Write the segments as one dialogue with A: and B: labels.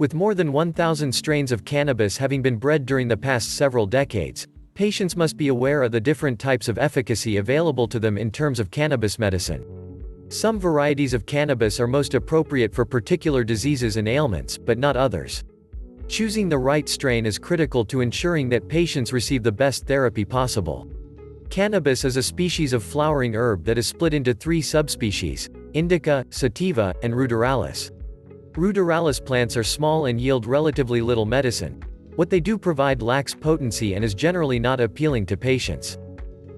A: With more than 1,000 strains of cannabis having been bred during the past several decades, patients must be aware of the different types of efficacy available to them in terms of cannabis medicine. Some varieties of cannabis are most appropriate for particular diseases and ailments, but not others. Choosing the right strain is critical to ensuring that patients receive the best therapy possible. Cannabis is a species of flowering herb that is split into 3 subspecies: Indica, Sativa, and ruderalis. Ruderalis plants are small and yield relatively little medicine. What they do provide lacks potency and is generally not appealing to patients.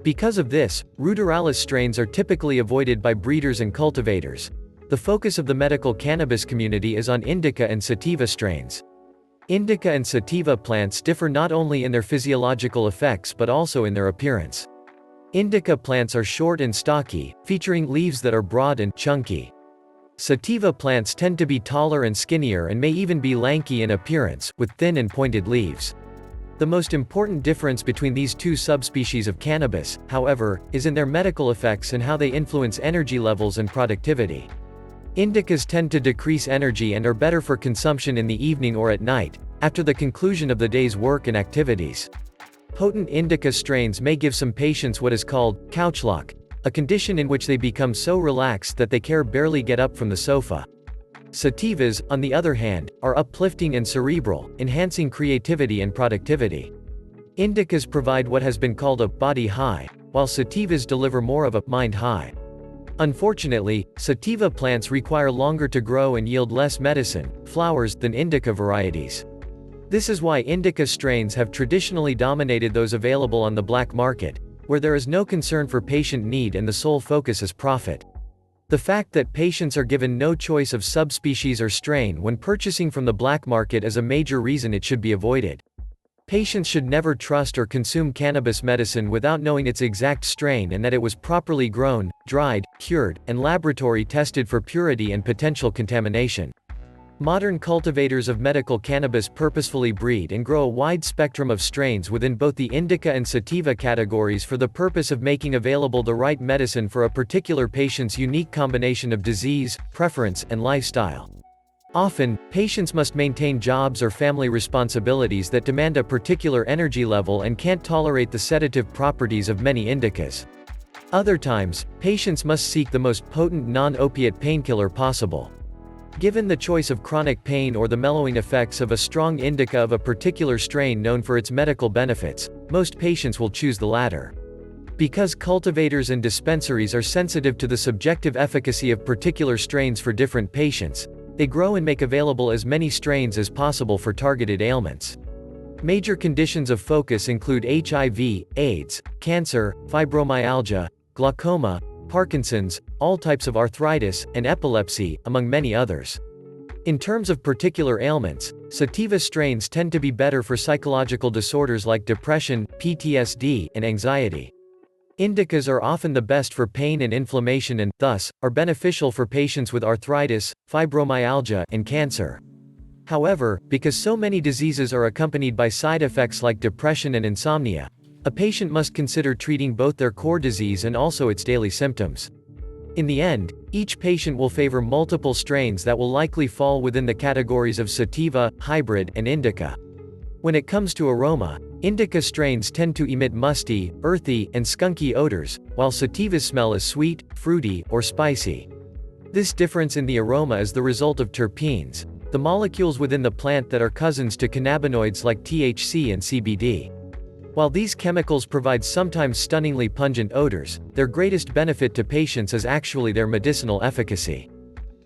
A: Because of this, ruderalis strains are typically avoided by breeders and cultivators. The focus of the medical cannabis community is on Indica and Sativa strains. Indica and Sativa plants differ not only in their physiological effects but also in their appearance. Indica plants are short and stocky, featuring leaves that are broad and chunky. Sativa plants tend to be taller and skinnier and may even be lanky in appearance, with thin and pointed leaves. The most important difference between these 2 subspecies of cannabis, however, is in their medical effects and how they influence energy levels and productivity. Indicas tend to decrease energy and are better for consumption in the evening or at night, after the conclusion of the day's work and activities. Potent indica strains may give some patients what is called couch lock, a condition in which they become so relaxed that they can barely get up from the sofa. Sativas, on the other hand, are uplifting and cerebral, enhancing creativity and productivity. Indicas provide what has been called a body high, while sativas deliver more of a mind high. Unfortunately, sativa plants require longer to grow and yield less medicine, flowers, than indica varieties. This is why indica strains have traditionally dominated those available on the black market, where there is no concern for patient need and the sole focus is profit. The fact that patients are given no choice of subspecies or strain when purchasing from the black market is a major reason it should be avoided. Patients should never trust or consume cannabis medicine without knowing its exact strain and that it was properly grown, dried, cured, and laboratory tested for purity and potential contamination. Modern cultivators of medical cannabis purposefully breed and grow a wide spectrum of strains within both the indica and sativa categories for the purpose of making available the right medicine for a particular patient's unique combination of disease, preference, and lifestyle. Often, patients must maintain jobs or family responsibilities that demand a particular energy level and can't tolerate the sedative properties of many indicas. Other times, patients must seek the most potent non-opiate painkiller possible. Given the choice of chronic pain or the mellowing effects of a strong indica of a particular strain known for its medical benefits, most patients will choose the latter. Because cultivators and dispensaries are sensitive to the subjective efficacy of particular strains for different patients, they grow and make available as many strains as possible for targeted ailments. Major conditions of focus include HIV, AIDS, cancer, fibromyalgia, glaucoma, Parkinson's, all types of arthritis, and epilepsy, among many others. In terms of particular ailments, sativa strains tend to be better for psychological disorders like depression, PTSD, and anxiety. Indicas are often the best for pain and inflammation and, thus, are beneficial for patients with arthritis, fibromyalgia, and cancer. However, because so many diseases are accompanied by side effects like depression and insomnia, a patient must consider treating both their core disease and also its daily symptoms. In the end, each patient will favor multiple strains that will likely fall within the categories of sativa, hybrid, and indica. When it comes to aroma, indica strains tend to emit musty, earthy, and skunky odors, while sativas smell as sweet, fruity, or spicy. This difference in the aroma is the result of terpenes, the molecules within the plant that are cousins to cannabinoids like THC and CBD. While these chemicals provide sometimes stunningly pungent odors, their greatest benefit to patients is actually their medicinal efficacy.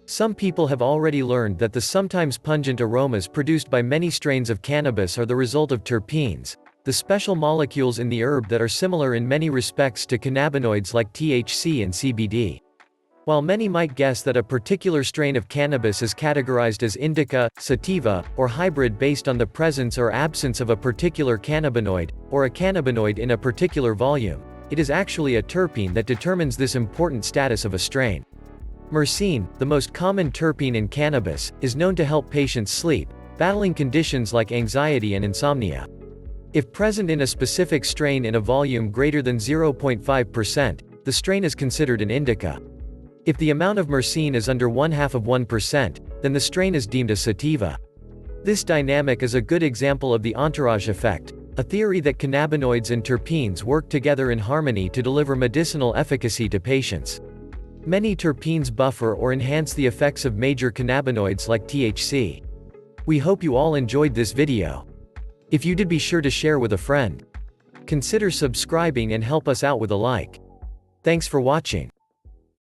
A: Some people have already learned that the sometimes pungent aromas produced by many strains of cannabis are the result of terpenes, the special molecules in the herb that are similar in many respects to cannabinoids like THC and CBD. While many might guess that a particular strain of cannabis is categorized as indica, sativa, or hybrid based on the presence or absence of a particular cannabinoid, or a cannabinoid in a particular volume, it is actually a terpene that determines this important status of a strain. Myrcene, the most common terpene in cannabis, is known to help patients sleep, battling conditions like anxiety and insomnia. If present in a specific strain in a volume greater than 0.5%, the strain is considered an indica. If the amount of myrcene is under 0.5%, then the strain is deemed a sativa. This dynamic is a good example of the entourage effect, a theory that cannabinoids and terpenes work together in harmony to deliver medicinal efficacy to patients. Many terpenes buffer or enhance the effects of major cannabinoids like THC. We hope you all enjoyed this video. If you did, be sure to share with a friend. Consider subscribing and help us out with a like. Thanks for watching.